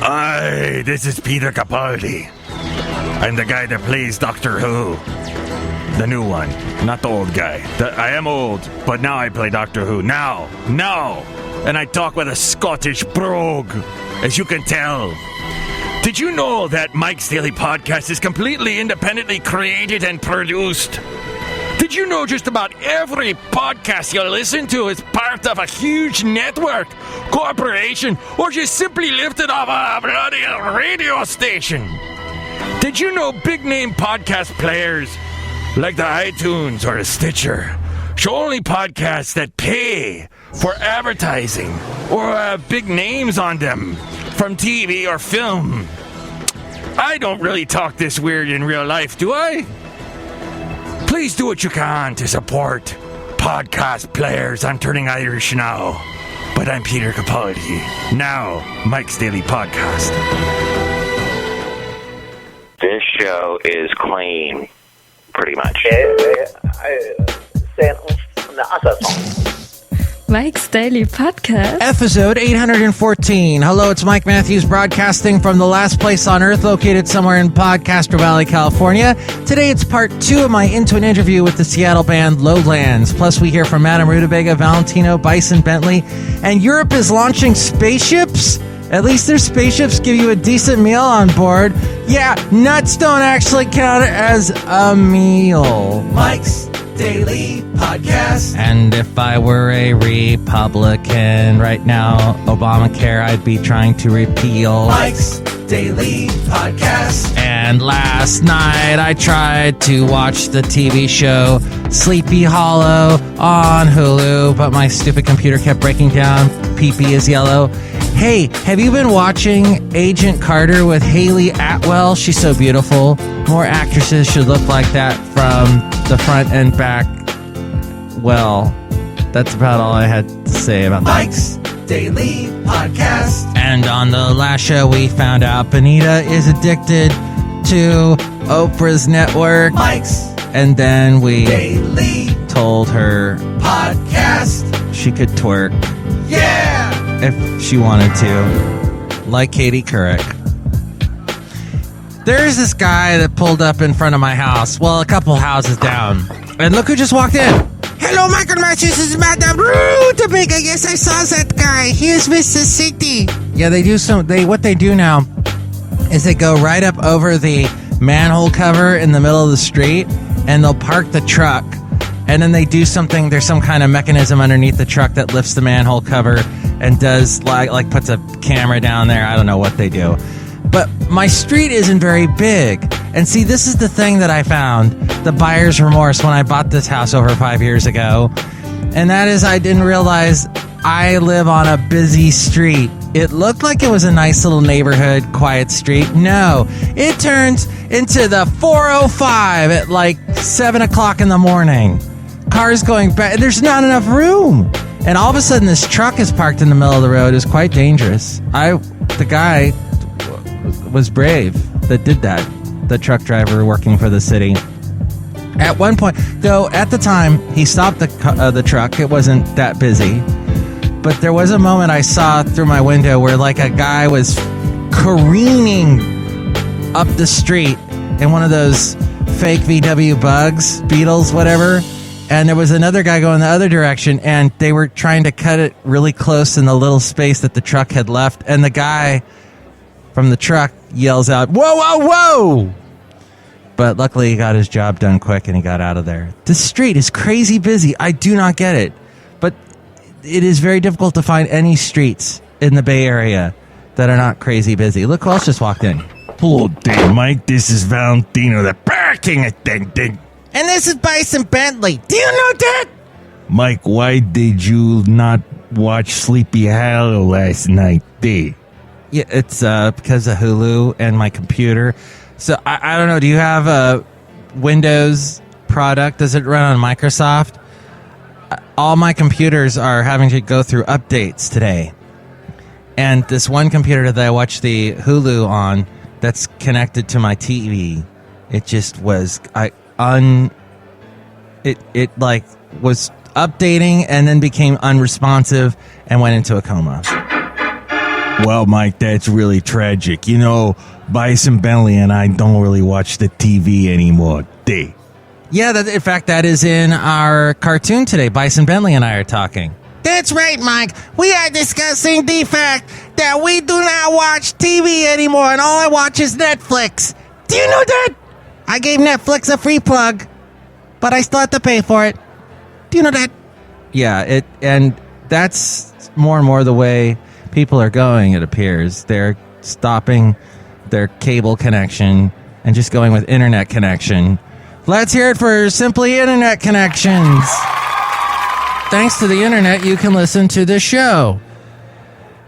Hi, this is Peter Capaldi. I'm the guy that plays Doctor Who. The new one, not the old guy. I am old, but now I play Doctor Who. Now! And I talk with a Scottish brogue, as you can tell. Did you know that Mike's Daily Podcast is completely independently created and produced? Did you know just about every podcast you listen to is part of a huge network, corporation, or just simply lifted off a bloody radio station? Did you know big-name podcast players like the iTunes or the Stitcher show only podcasts that pay for advertising or have big names on them from TV or film? I don't really talk this weird in real life, do I? Please do what you can to support podcast players. I'm turning Irish now. But I'm Peter Capaldi. Now, Mike's Daily Podcast. This show is clean, pretty much. Mike's Daily Podcast. Episode 814. Hello, it's Mike Matthews broadcasting from the last place on Earth, located somewhere in Podcaster Valley, California. Today it's part 2 of my Into an Interview with the Seattle band LOWLANDS. Plus we hear from Madame Rootabega, Valentino, Bison Bentley, and Europe is launching spaceships. At least their spaceships give you a decent meal on board. Yeah, nuts don't actually count as a meal. Mike's Daily Podcast. And if I were a Republican right now, Obamacare, I'd be trying to repeal Mike's Daily Podcast. And last night I tried to watch the TV show Sleepy Hollow on Hulu, but my stupid computer kept breaking down. Pee-pee is yellow. Hey, have you been watching Agent Carter with Haley Atwell? She's so beautiful. More actresses should look like that from the front and back. Well, that's about all I had to say about Mike's Daily Podcast. And on the last show, we found out Benita is addicted to Oprah's network. Mike's. And then we told her podcast she could twerk. Yeah! If she wanted to. Like Katie Couric. There's this guy that pulled up in front of my house. Well, a couple houses down. And look who just walked in. Hello, Michael Matthews. This is Madame Rootabega. Yes, I saw that guy. Here's Mr. City. Yeah, what they do now is they go right up over the manhole cover in the middle of the street, and they'll park the truck, and then they do something. There's some kind of mechanism underneath the truck that lifts the manhole cover and does like puts a camera down there. I don't know what they do. But my street isn't very big. And see, this is the thing that I found, the buyer's remorse when I bought this house over 5 years ago. And that is, I didn't realize I live on a busy street. It looked like it was a nice little neighborhood, quiet street. No, it turns into the 405 at like 7 o'clock in the morning. Cars going back, there's not enough room. And all of a sudden, this truck is parked in the middle of the road. It's quite dangerous. The guy was brave that did that. The truck driver working for the city. At one point, though, at the time, he stopped the truck. It wasn't that busy. But there was a moment I saw through my window where like a guy was careening up the street in one of those fake VW bugs, Beetles, whatever. And there was another guy going the other direction, and they were trying to cut it really close in the little space that the truck had left. And the guy from the truck yells out, "Whoa, whoa, whoa!" But luckily he got his job done quick and he got out of there. The street is crazy busy. I do not get it. But it is very difficult to find any streets in the Bay Area that are not crazy busy. Look who else just walked in. Hello there, Mike. This is Valentino, the parking attendant. And this is Bison Bentley. Do you know that? Mike, why did you not watch Sleepy Hollow last night, eh? Yeah, it's because of Hulu and my computer. So, I don't know. Do you have a Windows product? Does it run on Microsoft? All my computers are having to go through updates today. And this one computer that I watch the Hulu on that's connected to my TV, it just was... It was updating and then became unresponsive and went into a coma. Well, Mike, that's really tragic. You know, Bison Bentley and I don't really watch the TV anymore. Yeah, in fact, that is in our cartoon today. Bison Bentley and I are talking. That's right, Mike. We are discussing the fact that we do not watch TV anymore, and all I watch is Netflix. Do you know that? I gave Netflix a free plug, but I still have to pay for it. Do you know that? Yeah, and that's more and more the way people are going, it appears. They're stopping their cable connection and just going with internet connection. Let's hear it for Simply Internet Connections. Thanks to the internet, you can listen to the show.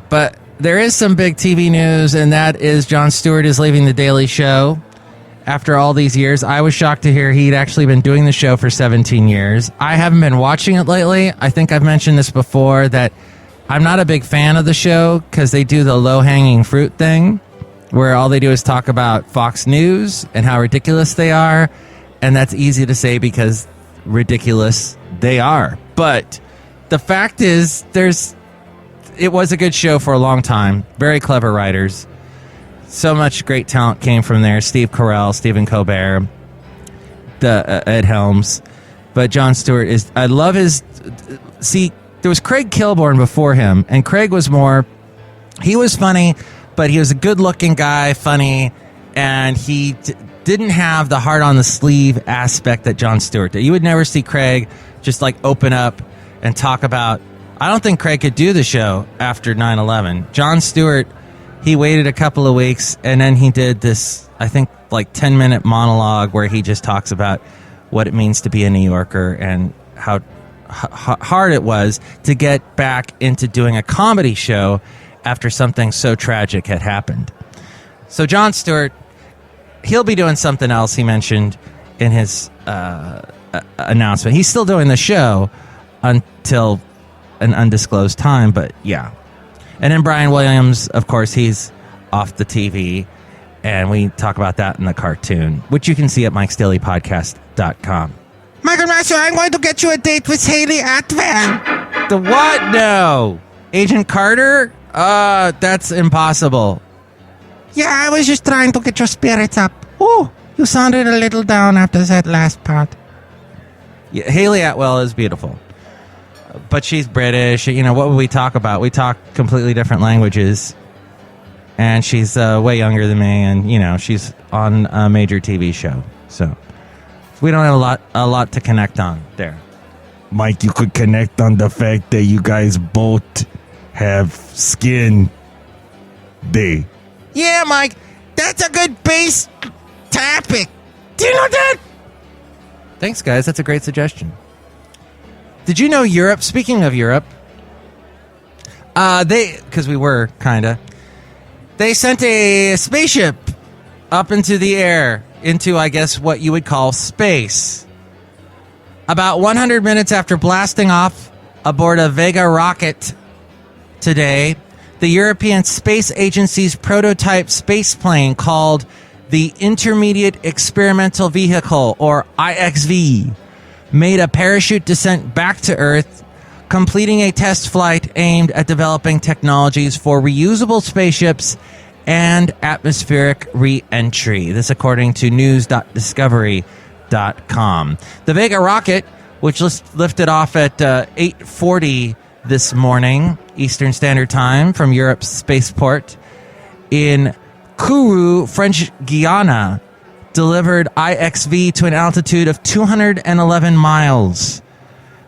But there is some big TV news, and that is Jon Stewart is leaving The Daily Show after all these years. I was shocked to hear he'd actually been doing the show for 17 years. I haven't been watching it lately. I think I've mentioned this before, that I'm not a big fan of the show because they do the low-hanging fruit thing, where all they do is talk about Fox News and how ridiculous they are. And that's easy to say because ridiculous they are. But the fact is, it was a good show for a long time. Very clever writers. So much great talent came from there. Steve Carell, Stephen Colbert, Ed Helms. But Jon Stewart I love his... See, there was Craig Kilborn before him, and Craig was he was funny, but he was a good-looking guy, funny, and he didn't have the heart on the sleeve aspect that Jon Stewart did. You would never see Craig just like open up and talk about... I don't think Craig could do the show after 9/11. Jon Stewart, he waited a couple of weeks, and then he did this, I think, like 10-minute monologue where he just talks about what it means to be a New Yorker and how hard it was to get back into doing a comedy show after something so tragic had happened. So Jon Stewart, he'll be doing something else, he mentioned in his announcement. He's still doing the show until an undisclosed time, but yeah. And then Brian Williams, of course, he's off the TV, and we talk about that in the cartoon, which you can see at MIKEs-DAILY-PODCAST.com. Michael Master, I'm going to get you a date with Haley Atvan. The what? No. Agent Carter? That's impossible. Yeah, I was just trying to get your spirits up. Oh, you sounded a little down after that last part. Yeah, Haley Atwell is beautiful. But she's British. You know, what would we talk about? We talk completely different languages. And she's way younger than me, and, you know, she's on a major TV show. So we don't have a lot to connect on there. Mike, you could connect on the fact that you guys both have skin day. Yeah, Mike, that's a good base topic. Do you know that? Thanks, guys. That's a great suggestion. Did you know Europe, speaking of Europe, because we were, kinda, they sent a spaceship up into the air, into, I guess, what you would call space. About 100 minutes after blasting off aboard a Vega rocket today, the European Space Agency's prototype spaceplane called the Intermediate Experimental Vehicle, or IXV, made a parachute descent back to Earth, completing a test flight aimed at developing technologies for reusable spaceships and atmospheric re-entry. This according to news.discovery.com. The Vega rocket, which lifted off at 8:40 this morning, Eastern Standard Time, from Europe's spaceport in Kourou, French Guiana, delivered IXV to an altitude of 211 miles.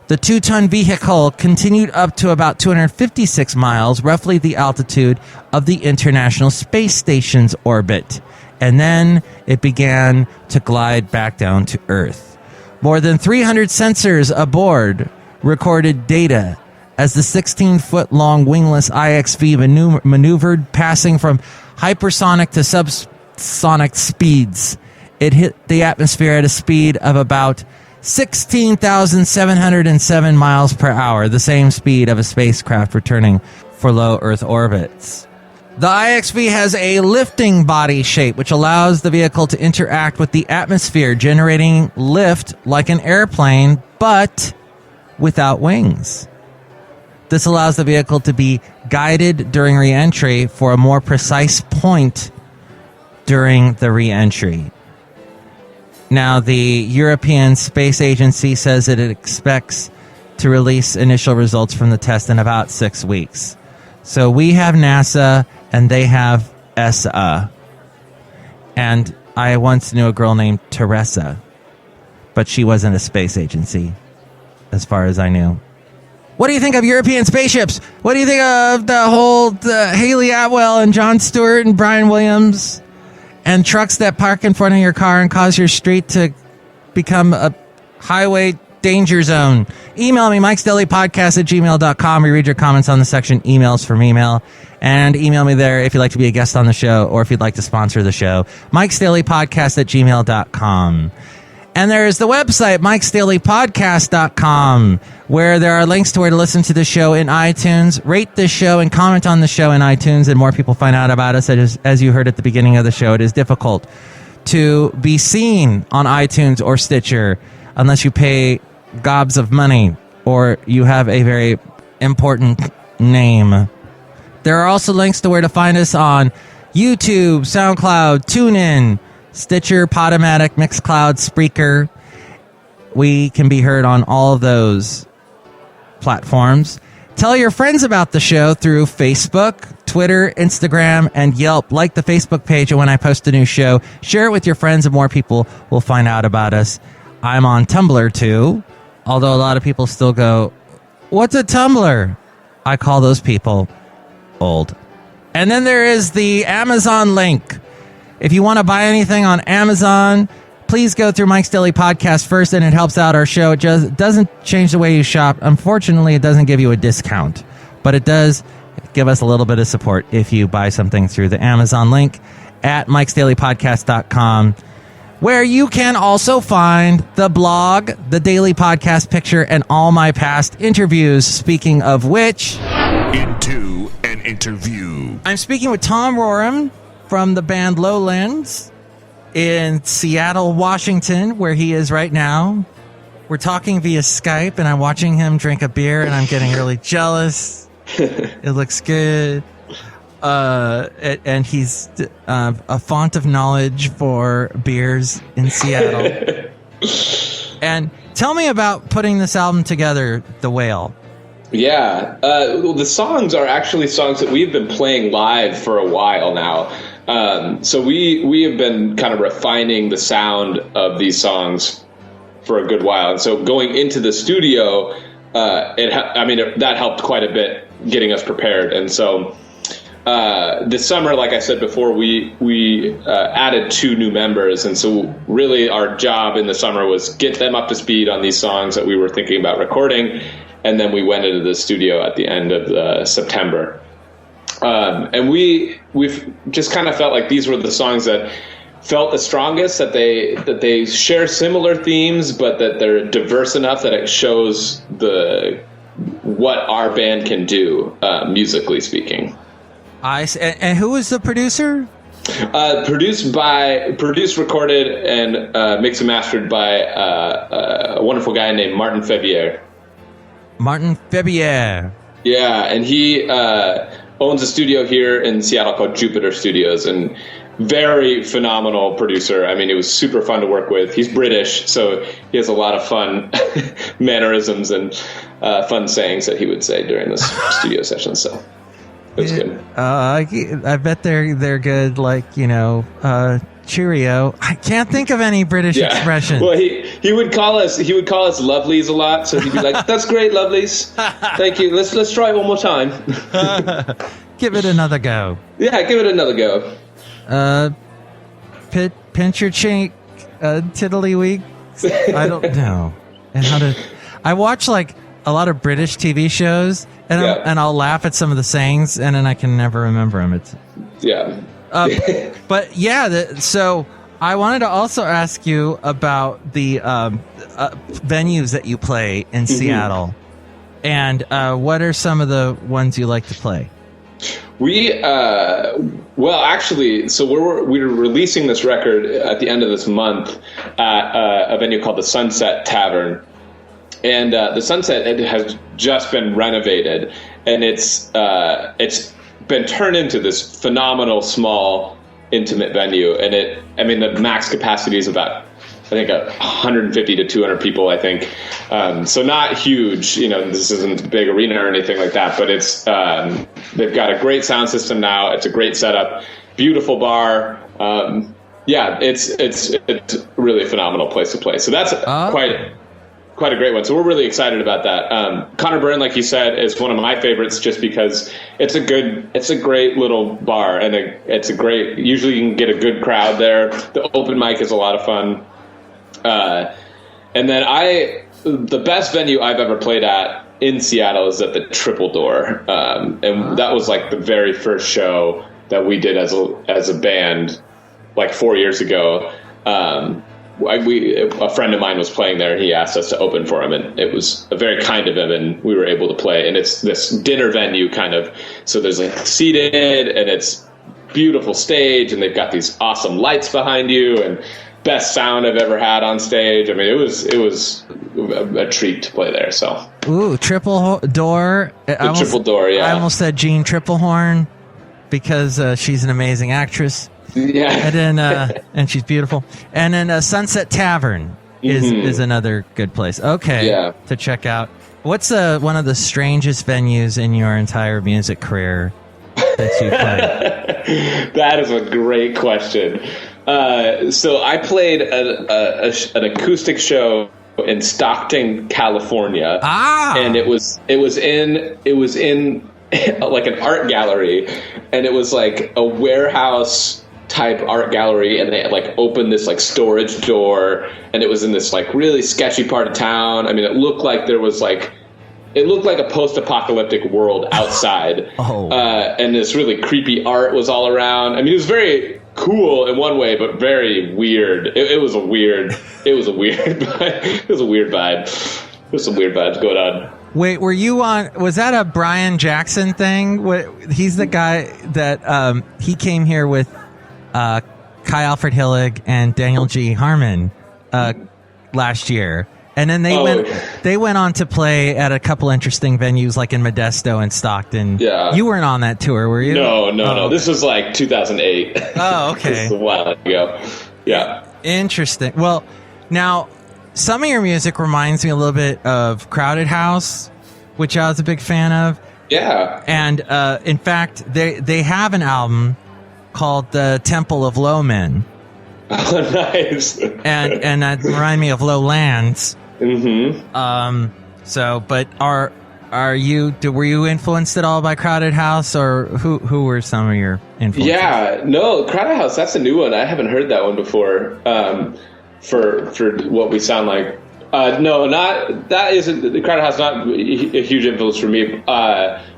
The 2-ton vehicle continued up to about 256 miles, roughly the altitude of the International Space Station's orbit, and then it began to glide back down to Earth. More than 300 sensors aboard recorded data as the 16-foot-long wingless IXV maneuvered, passing from hypersonic to subsonic speeds. It hit the atmosphere at a speed of about 16,707 miles per hour, the same speed of a spacecraft returning for low Earth orbits. The IXV has a lifting body shape, which allows the vehicle to interact with the atmosphere, generating lift like an airplane, but without wings. This allows the vehicle to be guided during re-entry for a more precise point during the re-entry. Now, the European Space Agency says that it expects to release initial results from the test in about 6 weeks. So we have NASA and they have ESA. And I once knew a girl named Teresa, but she wasn't a space agency, as far as I knew. What do you think of European spaceships? What do you think of the whole Haley Atwell and Jon Stewart and Brian Williams and trucks that park in front of your car and cause your street to become a highway danger zone? Email me, MIKEs-DAILY-PODCAST-814-Folk. We read your comments on the section emails from email. And email me there if you'd like to be a guest on the show or if you'd like to sponsor the show. MIKES-DAILY-PODCAST@gmail.com. And there is the website, MIKES-DAILY-PODCAST.com, where there are links to where to listen to the show in iTunes, rate the show, and comment on the show in iTunes, and more people find out about us. As you heard at the beginning of the show, it is difficult to be seen on iTunes or Stitcher unless you pay gobs of money or you have a very important name. There are also links to where to find us on YouTube, SoundCloud, TuneIn, Stitcher, Podomatic, Mixcloud, Spreaker. We can be heard on all of those platforms. Tell your friends about the show through Facebook, Twitter, Instagram, and Yelp. Like the Facebook page, and when I post a new show, share it with your friends and more people will find out about us. I'm on Tumblr too, although a lot of people still go, "What's a Tumblr?" I call those people old. And then there is the Amazon link. If you want to buy anything on Amazon, please go through Mike's Daily Podcast first, and it helps out our show. It just doesn't change the way you shop. Unfortunately, it doesn't give you a discount, but it does give us a little bit of support if you buy something through the Amazon link at MIKES-DAILY-PODCAST.com, where you can also find the blog, the daily podcast picture, and all my past interviews. Speaking of which, Into an interview. I'm speaking with Tom Roram from the band LOWLANDS in Seattle, Washington, where he is right now. We're talking via Skype, and I'm watching him drink a beer, and I'm getting really jealous. It looks good. And he's a font of knowledge for beers in Seattle. And tell me about putting this album together, The Whale. Yeah, the songs are actually songs that we've been playing live for a while now. So we have been kind of refining the sound of these songs for a good while. And so going into the studio, that helped quite a bit getting us prepared. And so this summer, like I said before, we added 2 new members. And so really our job in the summer was get them up to speed on these songs that we were thinking about recording. And then we went into the studio at the end of September. And we've just kind of felt like these were the songs that felt the strongest, that they share similar themes, but that they're diverse enough that it shows what our band can do, musically speaking. And who was the producer? Produced, recorded, and mixed and mastered by a wonderful guy named Martin Febier. Martin Febier. Yeah, and he owns a studio here in Seattle called Jupiter Studios, and very phenomenal producer. I mean, it was super fun to work with. He's British, so he has a lot of fun mannerisms and fun sayings that he would say during this studio session. So it was good. I bet they're good, like, cheerio. I can't think of any British expression. Well, he would call us lovelies a lot, so he'd be like, "That's great, lovelies. Thank you. Let's try it one more time." Give it another go. Yeah, give it another go. Pinch your cheek, tiddlyweek. I don't know. And I watch like a lot of British TV shows, and I'll laugh at some of the sayings, and then I can never remember them. But yeah, so I wanted to also ask you about the venues that you play in Seattle, and what are some of the ones you like to play? Actually, so we're releasing this record at the end of this month at a venue called the Sunset Tavern, And the Sunset, it has just been renovated, and it's been turned into this phenomenal small intimate venue. And the max capacity is about, I think, 150 to 200 people, I think. So not huge, this isn't a big arena or anything like that, but it's, they've got a great sound system now. It's a great setup, beautiful bar. It's really a phenomenal place to play. So that's quite a great one. So we're really excited about that. Connor Byrne, like you said, is one of my favorites just because it's a great little bar, and usually you can get a good crowd there. The open mic is a lot of fun. And then the best venue I've ever played at in Seattle is at the Triple Door. And that was like the very first show that we did as a band, like 4 years ago. A friend of mine was playing there, and he asked us to open for him, and it was very kind of him, and we were able to play. And it's this dinner venue kind of, so there's like seated, and it's beautiful stage, and they've got these awesome lights behind you, and best sound I've ever had on stage. I mean, it was a treat to play there. So Triple Door. Triple Door, yeah. I almost said Jean Triplehorn because she's an amazing actress. Yeah, and then and she's beautiful. And then Sunset Tavern is another good place. Okay, to check out. What's one of the strangest venues in your entire music career that you played? That is a great question. So I played an acoustic show in Stockton, California, and it was in like an art gallery, and it was like a warehouse type art gallery, and they had like opened this like storage door, and it was in this like really sketchy part of town. I mean, it looked like a post-apocalyptic world outside. And this really creepy art was all around. I mean, it was very cool in one way, but very weird. It was a weird vibe. It was some weird vibes going on. Wait, was that a Brian Jackson thing? He's the guy that he came here with Kai Alfred Hillig and Daniel G. Harmon last year. And then they went on to play at a couple interesting venues like in Modesto and Stockton. Yeah. You weren't on that tour, were you? No. This was like 2008. Oh, okay. This is a while ago. Yeah. Interesting. Well, now, some of your music reminds me a little bit of Crowded House, which I was a big fan of. Yeah. And in fact, they have an album called The Temple of Low Men. Oh, nice. and that remind me of Lowlands. Mm-hmm. But were you influenced at all by Crowded House, or who were some of your influences? Yeah, no, Crowded House, that's a new one. I haven't heard that one before. For what we sound like. No, that isn't the Crowded House. Not a huge influence for me.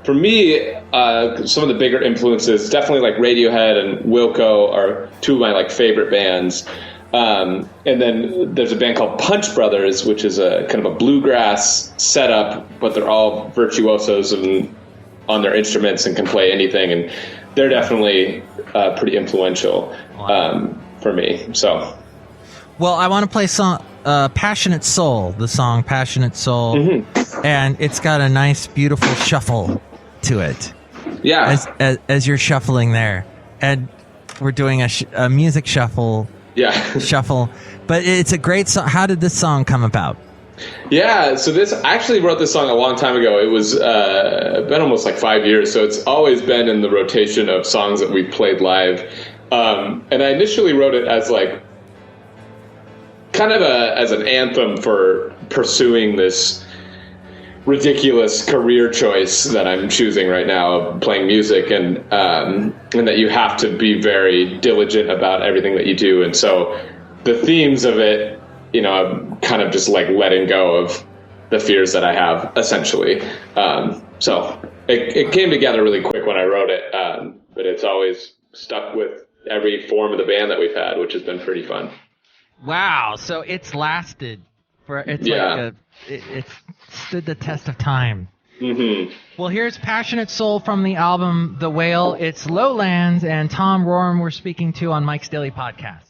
For me, some of the bigger influences, definitely like Radiohead and Wilco, are two of my like favorite bands. And then there's a band called Punch Brothers, which is a kind of a bluegrass setup, but they're all virtuosos on their instruments and can play anything. And they're definitely pretty influential for me. So. Well, I want to play Passionate Soul, the song Passionate Soul, and it's got a nice, beautiful shuffle to it. Yeah. As you're shuffling there. And we're doing a music shuffle. Yeah. Shuffle. But it's a great song. How did this song come about? Yeah, so I actually wrote this song a long time ago. It was been almost like 5 years, so it's always been in the rotation of songs that we've played live. And I initially wrote it as like, kind of as an anthem for pursuing this ridiculous career choice that I'm choosing right now of playing music, and that you have to be very diligent about everything that you do. And so the themes of it, I'm kind of just like letting go of the fears that I have, essentially. So it came together really quick when I wrote it, but it's always stuck with every form of the band that we've had, which has been pretty fun. Wow, so it's lasted it's stood the test of time. Mm-hmm. Well, here's Passionate Soul from the album The Whale. It's Lowlands, and Tom Roram we're speaking to on Mike's Daily Podcast.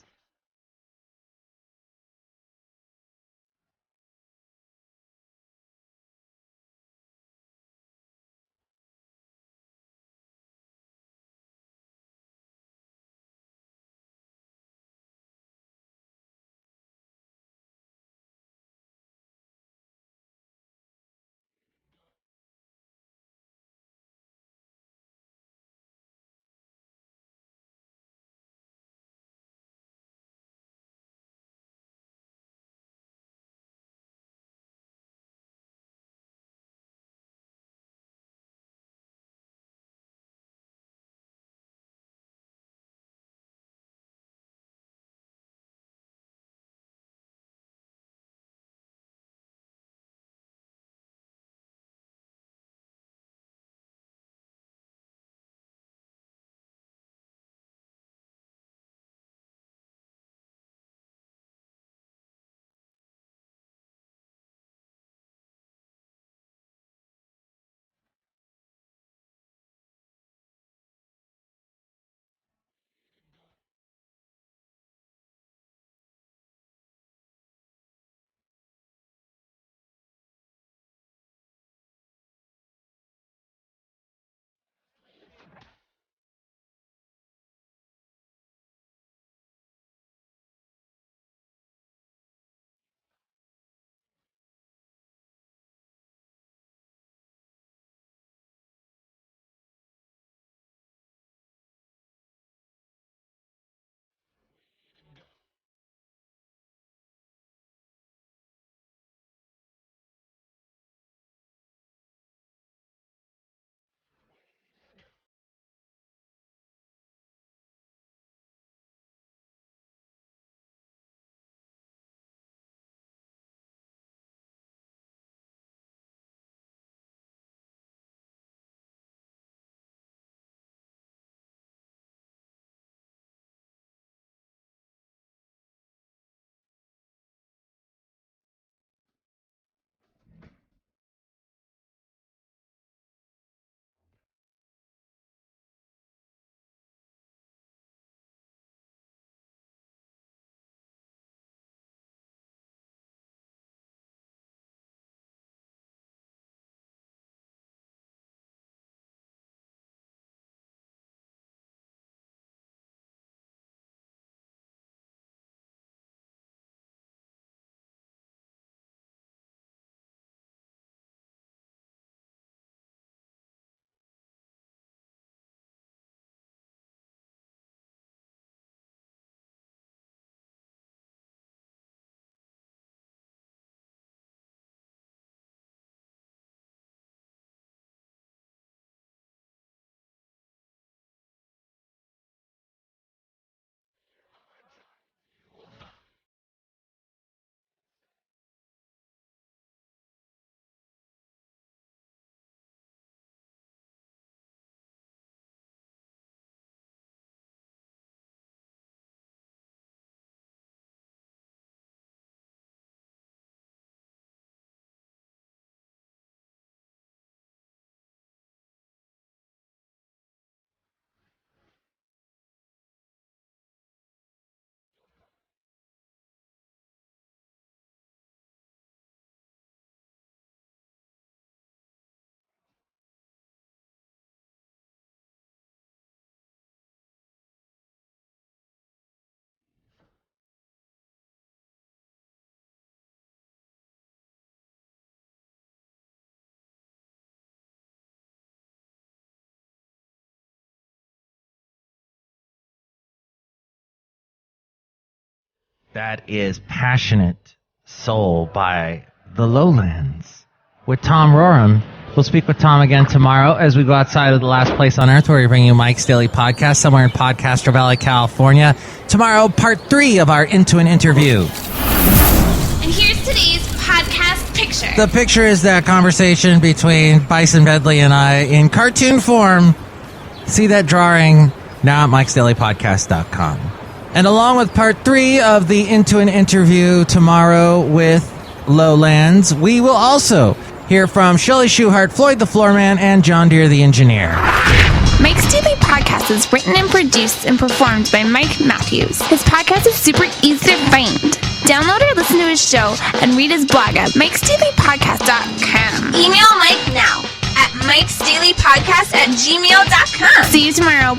That is Passionate Soul by the Lowlands with Tom Roram. We'll speak with Tom again tomorrow as we go outside of the last place on earth where we bring you Mike's Daily Podcast somewhere in Podcaster Valley, California. Tomorrow, part 3 of our Into an Interview. And here's today's podcast picture. The picture is that conversation between Bison Bentley and I in cartoon form. See that drawing now at MIKEs-DAILY-PODCAST.com. And along with part 3 of the Into an Interview tomorrow with Lowlands, we will also hear from Shelley Shuhart, Floyd the Floorman, and John Deere the Engineer. Mike's Daily Podcast is written and produced and performed by Mike Matthews. His podcast is super easy to find. Download or listen to his show and read his blog at MIKES-DAILY-PODCAST.com. Email Mike now at MIKES-DAILY-PODCAST@gmail.com. See you tomorrow.